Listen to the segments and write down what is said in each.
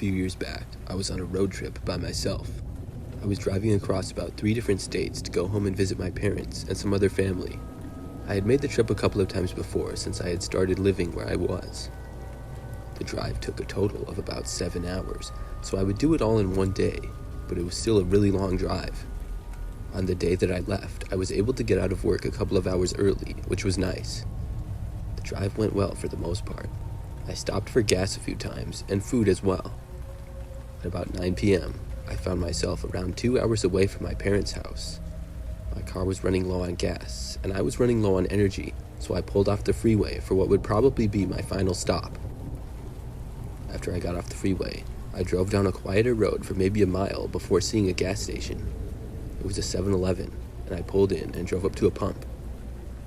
few years back, I was on a road trip by myself. I was driving across about 3 different states to go home and visit my parents and some other family. I had made the trip a couple of times before since I had started living where I was. The drive took a total of about 7 hours, so I would do it all in one day, but it was still a really long drive. On the day that I left, I was able to get out of work a couple of hours early, which was nice. The drive went well for the most part. I stopped for gas a few times, and food as well. At about 9 p.m., I found myself around 2 hours away from my parents' house. My car was running low on gas, and I was running low on energy, so I pulled off the freeway for what would probably be my final stop. After I got off the freeway, I drove down a quieter road for maybe a mile before seeing a gas station. It was a 7-Eleven, and I pulled in and drove up to a pump.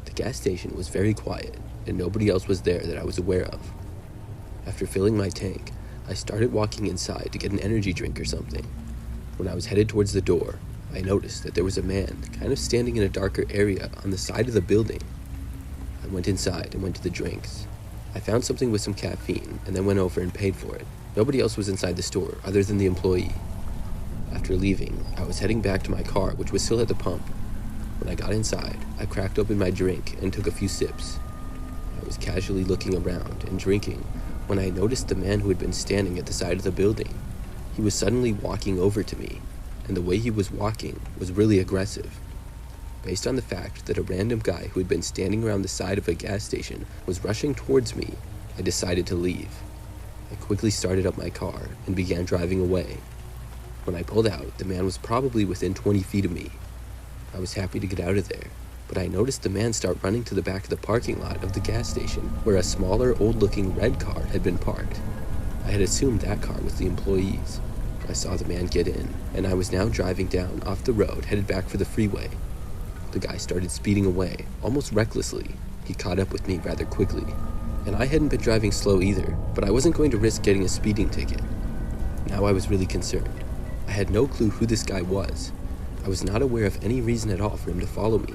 The gas station was very quiet, and nobody else was there that I was aware of. After filling my tank, I started walking inside to get an energy drink or something. When I was headed towards the door, I noticed that there was a man kind of standing in a darker area on the side of the building. I went inside and went to the drinks. I found something with some caffeine and then went over and paid for it. Nobody else was inside the store other than the employee. After leaving, I was heading back to my car, which was still at the pump. When I got inside, I cracked open my drink and took a few sips. I was casually looking around and drinking when I noticed the man who had been standing at the side of the building. He was suddenly walking over to me, and the way he was walking was really aggressive. Based on the fact that a random guy who had been standing around the side of a gas station was rushing towards me, I decided to leave. I quickly started up my car and began driving away. When I pulled out, the man was probably within 20 feet of me. I was happy to get out of there, but I noticed the man start running to the back of the parking lot of the gas station, where a smaller, old-looking red car had been parked. I had assumed that car was the employee's. I saw the man get in, and I was now driving down off the road, headed back for the freeway. The guy started speeding away, almost recklessly. He caught up with me rather quickly, and I hadn't been driving slow either, but I wasn't going to risk getting a speeding ticket. Now I was really concerned. I had no clue who this guy was. I was not aware of any reason at all for him to follow me.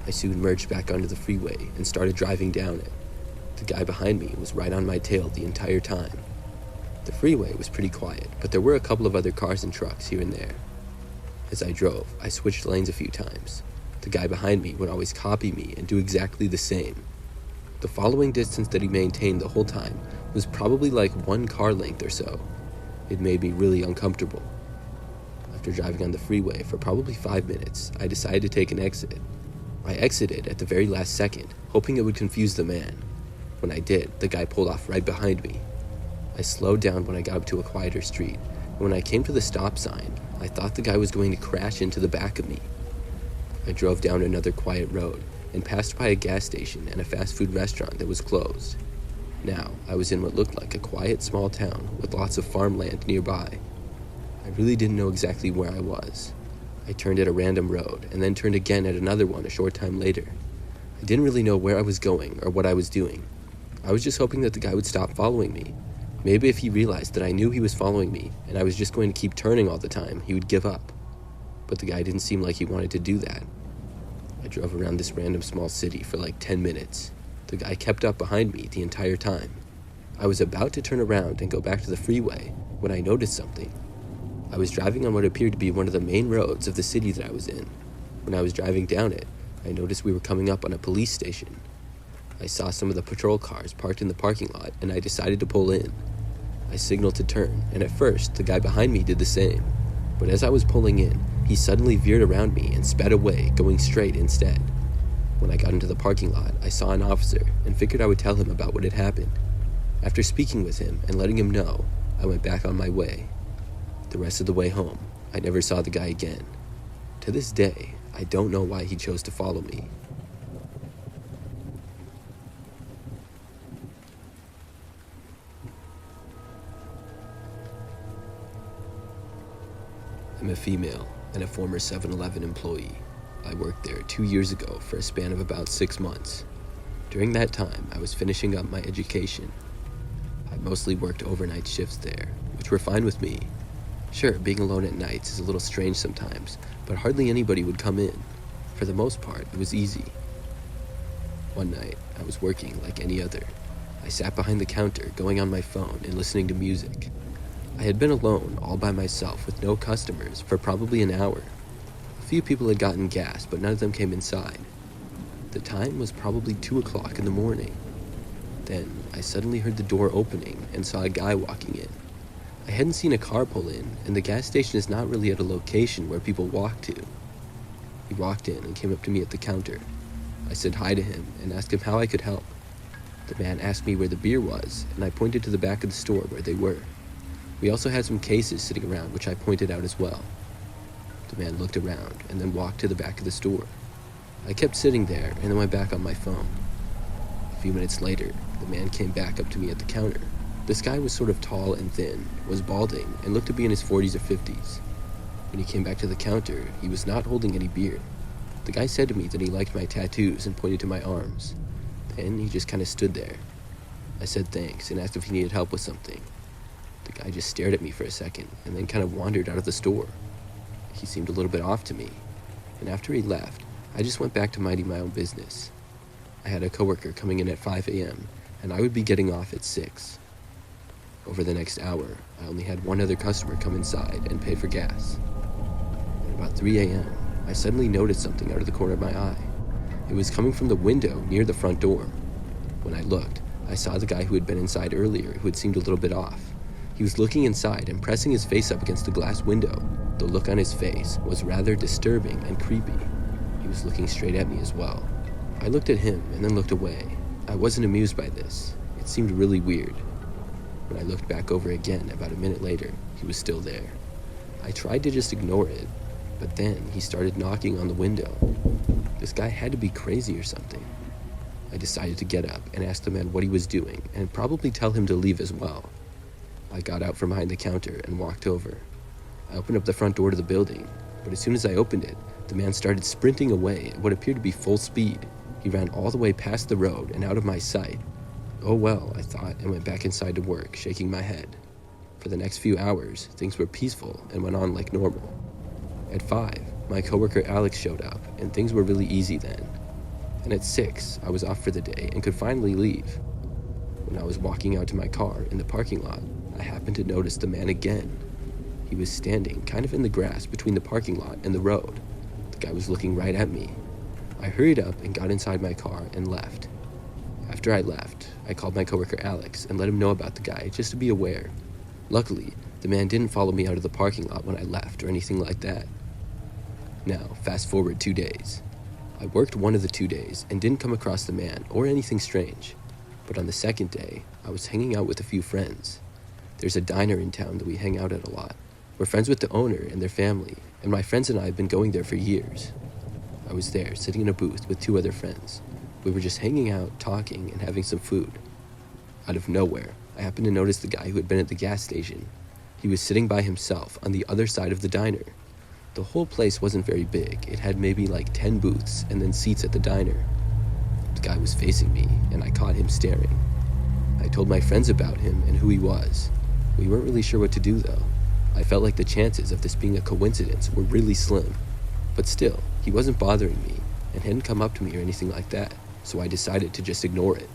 I soon merged back onto the freeway and started driving down it. The guy behind me was right on my tail the entire time. The freeway was pretty quiet, but there were a couple of other cars and trucks here and there. As I drove, I switched lanes a few times. The guy behind me would always copy me and do exactly the same. The following distance that he maintained the whole time was probably like 1 car length or so. It made me really uncomfortable. After driving on the freeway for probably 5 minutes, I decided to take an exit. I exited at the very last second, hoping it would confuse the man. When I did, the guy pulled off right behind me. I slowed down when I got up to a quieter street, and when I came to the stop sign, I thought the guy was going to crash into the back of me. I drove down another quiet road and passed by a gas station and a fast food restaurant that was closed. Now, I was in what looked like a quiet small town with lots of farmland nearby. I really didn't know exactly where I was. I turned at a random road and then turned again at another one a short time later. I didn't really know where I was going or what I was doing. I was just hoping that the guy would stop following me. Maybe if he realized that I knew he was following me and I was just going to keep turning all the time, he would give up. But the guy didn't seem like he wanted to do that. I drove around this random small city for like 10 minutes. The guy kept up behind me the entire time. I was about to turn around and go back to the freeway when I noticed something. I was driving on what appeared to be one of the main roads of the city that I was in. When I was driving down it, I noticed we were coming up on a police station. I saw some of the patrol cars parked in the parking lot, and I decided to pull in. I signaled to turn, and at first, the guy behind me did the same. But as I was pulling in, he suddenly veered around me and sped away, going straight instead. When I got into the parking lot, I saw an officer and figured I would tell him about what had happened. After speaking with him and letting him know, I went back on my way. The rest of the way home, I never saw the guy again. To this day, I don't know why he chose to follow me. I'm a female and a former 7-Eleven employee. I worked there 2 years ago for a span of about 6 months. During that time, I was finishing up my education. I mostly worked overnight shifts there, which were fine with me. Sure, being alone at nights is a little strange sometimes, but hardly anybody would come in. For the most part, it was easy. One night, I was working like any other. I sat behind the counter, going on my phone and listening to music. I had been alone, all by myself, with no customers, for probably an hour. A few people had gotten gas, but none of them came inside. The time was probably 2 o'clock in the morning. Then, I suddenly heard the door opening and saw a guy walking in. I hadn't seen a car pull in, and the gas station is not really at a location where people walk to. He walked in and came up to me at the counter. I said hi to him and asked him how I could help. The man asked me where the beer was, and I pointed to the back of the store where they were. We also had some cases sitting around, which I pointed out as well. The man looked around and then walked to the back of the store. I kept sitting there and then went back on my phone. A few minutes later, the man came back up to me at the counter. This guy was sort of tall and thin, was balding, and looked to be in his 40s or 50s. When he came back to the counter, he was not holding any beer. The guy said to me that he liked my tattoos and pointed to my arms. Then he just kind of stood there. I said thanks and asked if he needed help with something. The guy just stared at me for a second and then kind of wandered out of the store. He seemed a little bit off to me, and after he left, I just went back to minding my own business. I had a coworker coming in at 5 a.m., and I would be getting off at 6. Over the next hour, I only had one other customer come inside and pay for gas. At about 3 a.m., I suddenly noticed something out of the corner of my eye. It was coming from the window near the front door. When I looked, I saw the guy who had been inside earlier, who had seemed a little bit off. He was looking inside and pressing his face up against the glass window. The look on his face was rather disturbing and creepy. He was looking straight at me as well. I looked at him and then looked away. I wasn't amused by this. It seemed really weird. When I looked back over again about a minute later, he was still there. I tried to just ignore it, but then he started knocking on the window. This guy had to be crazy or something. I decided to get up and ask the man what he was doing and probably tell him to leave as well. I got out from behind the counter and walked over. I opened up the front door to the building, but as soon as I opened it, the man started sprinting away at what appeared to be full speed. He ran all the way past the road and out of my sight. Oh well, I thought, and went back inside to work, shaking my head. For the next few hours, things were peaceful and went on like normal. At 5, my coworker Alex showed up, and things were really easy then. And at 6, I was off for the day and could finally leave. When I was walking out to my car in the parking lot, I happened to notice the man again. He was standing kind of in the grass between the parking lot and the road. The guy was looking right at me. I hurried up and got inside my car and left. After I left, I called my coworker Alex and let him know about the guy just to be aware. Luckily, the man didn't follow me out of the parking lot when I left or anything like that. Now, fast forward 2 days. I worked one of the 2 days and didn't come across the man or anything strange. But on the second day, I was hanging out with a few friends. There's a diner in town that we hang out at a lot. We're friends with the owner and their family, and my friends and I have been going there for years. I was there, sitting in a booth with 2 other friends. We were just hanging out, talking, and having some food. Out of nowhere, I happened to notice the guy who had been at the gas station. He was sitting by himself on the other side of the diner. The whole place wasn't very big. It had maybe like 10 booths and then seats at the diner. The guy was facing me, and I caught him staring. I told my friends about him and who he was. We weren't really sure what to do though. I felt like the chances of this being a coincidence were really slim. But still, he wasn't bothering me and hadn't come up to me or anything like that, so I decided to just ignore it.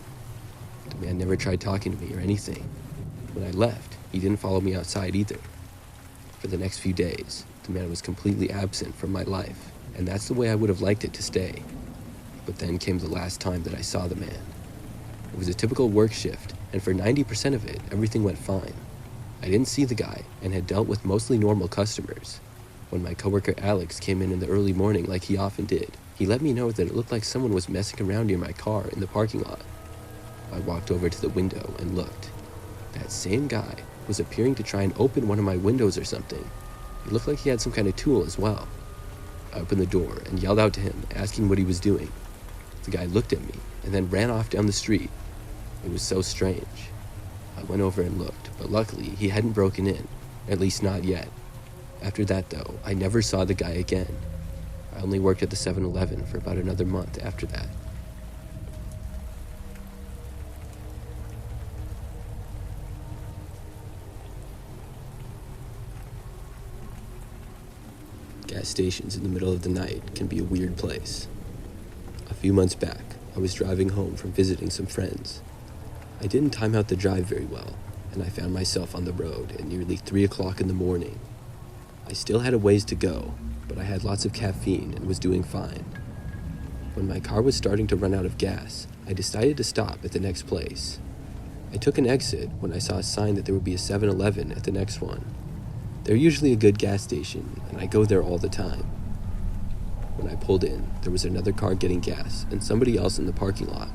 The man never tried talking to me or anything. When I left, he didn't follow me outside either. For the next few days, the man was completely absent from my life, and that's the way I would have liked it to stay. But then came the last time that I saw the man. It was a typical work shift, and for 90% of it, everything went fine. I didn't see the guy and had dealt with mostly normal customers. When my coworker Alex came in the early morning like he often did, he let me know that it looked like someone was messing around near my car in the parking lot. I walked over to the window and looked. That same guy was appearing to try and open one of my windows or something. It looked like he had some kind of tool as well. I opened the door and yelled out to him, asking what he was doing. The guy looked at me and then ran off down the street. It was so strange. I went over and looked, but luckily he hadn't broken in, at least not yet. After that though, I never saw the guy again. I only worked at the 7-Eleven for about another month after that. Gas stations in the middle of the night can be a weird place. A few months back, I was driving home from visiting some friends. I didn't time out the drive very well, and I found myself on the road at nearly 3 o'clock in the morning. I still had a ways to go, but I had lots of caffeine and was doing fine. When my car was starting to run out of gas, I decided to stop at the next place. I took an exit when I saw a sign that there would be a 7-Eleven at the next one. They're usually a good gas station, and I go there all the time. When I pulled in, there was another car getting gas and somebody else in the parking lot.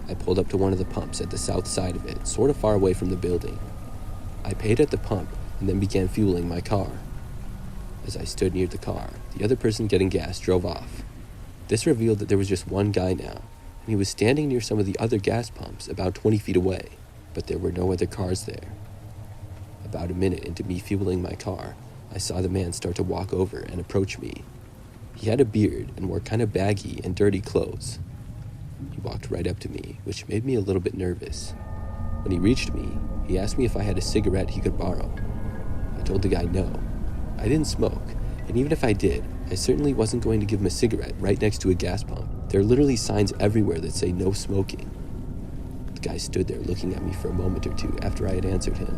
I pulled up to one of the pumps at the south side of it, sort of far away from the building. I paid at the pump and then began fueling my car. As I stood near the car, the other person getting gas drove off. This revealed that there was just one guy now, and he was standing near some of the other gas pumps about 20 feet away, but there were no other cars there. About a minute into me fueling my car, I saw the man start to walk over and approach me. He had a beard and wore kind of baggy and dirty clothes. He walked right up to me, which made me a little bit nervous. When he reached me, he asked me if I had a cigarette he could borrow. I told the guy no. I didn't smoke, and even if I did, I certainly wasn't going to give him a cigarette right next to a gas pump. There are literally signs everywhere that say no smoking. The guy stood there looking at me for a moment or two after I had answered him.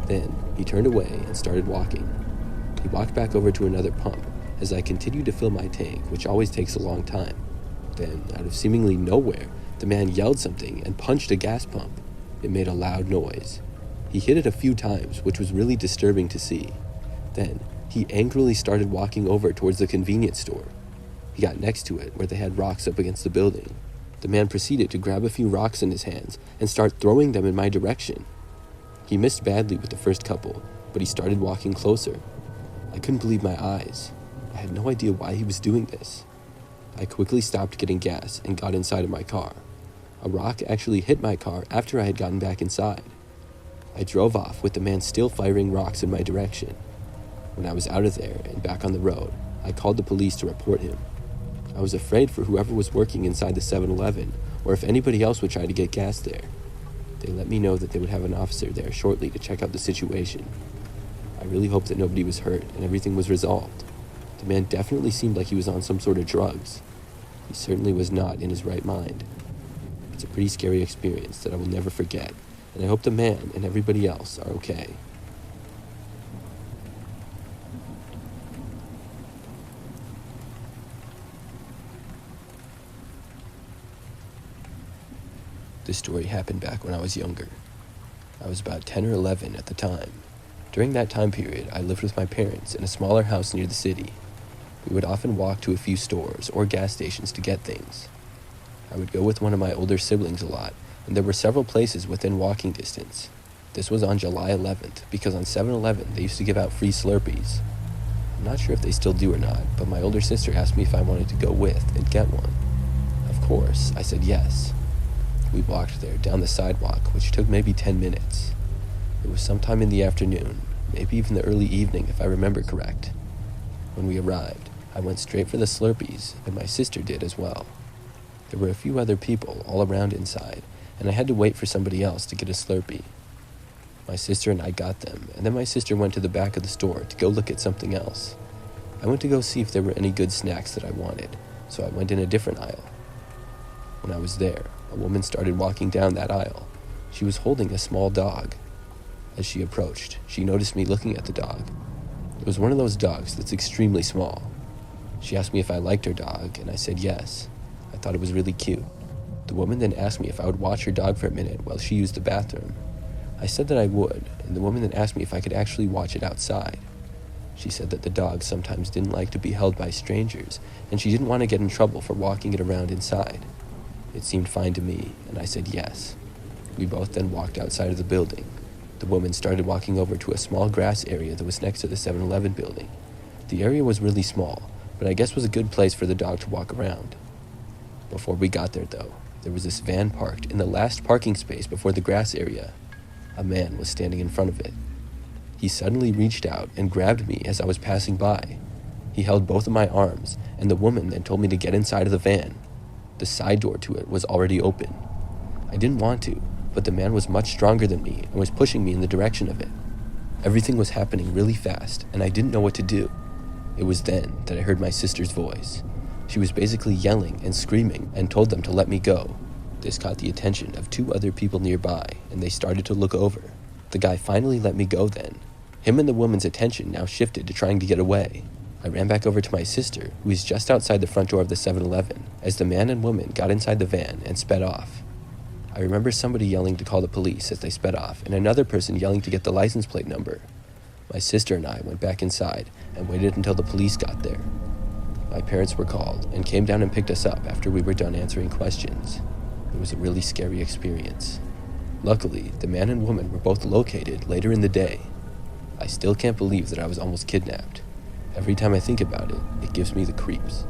Then, he turned away and started walking. He walked back over to another pump as I continued to fill my tank, which always takes a long time. Then, out of seemingly nowhere, the man yelled something and punched a gas pump. It made a loud noise. He hit it a few times, which was really disturbing to see. Then, he angrily started walking over towards the convenience store. He got next to it, where they had rocks up against the building. The man proceeded to grab a few rocks in his hands and start throwing them in my direction. He missed badly with the first couple, but he started walking closer. I couldn't believe my eyes. I had no idea why he was doing this. I quickly stopped getting gas and got inside of my car. A rock actually hit my car after I had gotten back inside. I drove off with the man still firing rocks in my direction. When I was out of there and back on the road, I called the police to report him. I was afraid for whoever was working inside the 7-Eleven, or if anybody else would try to get gas there. They let me know that they would have an officer there shortly to check out the situation. I really hoped that nobody was hurt and everything was resolved. The man definitely seemed like he was on some sort of drugs. He certainly was not in his right mind. It's a pretty scary experience that I will never forget, and I hope the man and everybody else are okay. This story happened back when I was younger. I was about 10 or 11 at the time. During that time period, I lived with my parents in a smaller house near the city. We would often walk to a few stores or gas stations to get things. I would go with one of my older siblings a lot, and there were several places within walking distance. This was on July 11th, because on 7-Eleven they used to give out free Slurpees. I'm not sure if they still do or not, but my older sister asked me if I wanted to go with and get one. Of course, I said yes. We walked there down the sidewalk, which took maybe 10 minutes. It was sometime in the afternoon, maybe even the early evening if I remember correct. When we arrived, I went straight for the Slurpees, and my sister did as well. There were a few other people all around inside, and I had to wait for somebody else to get a Slurpee. My sister and I got them, and then my sister went to the back of the store to go look at something else. I went to go see if there were any good snacks that I wanted, so I went in a different aisle. When I was there, a woman started walking down that aisle. She was holding a small dog. As she approached, she noticed me looking at the dog. It was one of those dogs that's extremely small. She asked me if I liked her dog, and I said yes. I thought it was really cute. The woman then asked me if I would watch her dog for a minute while she used the bathroom. I said that I would, and the woman then asked me if I could actually watch it outside. She said that the dog sometimes didn't like to be held by strangers, and she didn't want to get in trouble for walking it around inside. It seemed fine to me, and I said yes. We both then walked outside of the building. The woman started walking over to a small grass area that was next to the 7-Eleven building. The area was really small, but I guess was a good place for the dog to walk around. Before we got there, though, there was this van parked in the last parking space before the grass area. A man was standing in front of it. He suddenly reached out and grabbed me as I was passing by. He held both of my arms, and the woman then told me to get inside of the van. The side door to it was already open. I didn't want to, but the man was much stronger than me and was pushing me in the direction of it. Everything was happening really fast, and I didn't know what to do. It was then that I heard my sister's voice. She was basically yelling and screaming and told them to let me go. This caught the attention of two other people nearby, and they started to look over. The guy finally let me go then. Him and the woman's attention now shifted to trying to get away. I ran back over to my sister, who was just outside the front door of the 7-Eleven, as the man and woman got inside the van and sped off. I remember somebody yelling to call the police as they sped off, and another person yelling to get the license plate number. My sister and I went back inside and waited until the police got there. My parents were called and came down and picked us up after we were done answering questions. It was a really scary experience. Luckily, the man and woman were both located later in the day. I still can't believe that I was almost kidnapped. Every time I think about it, it gives me the creeps.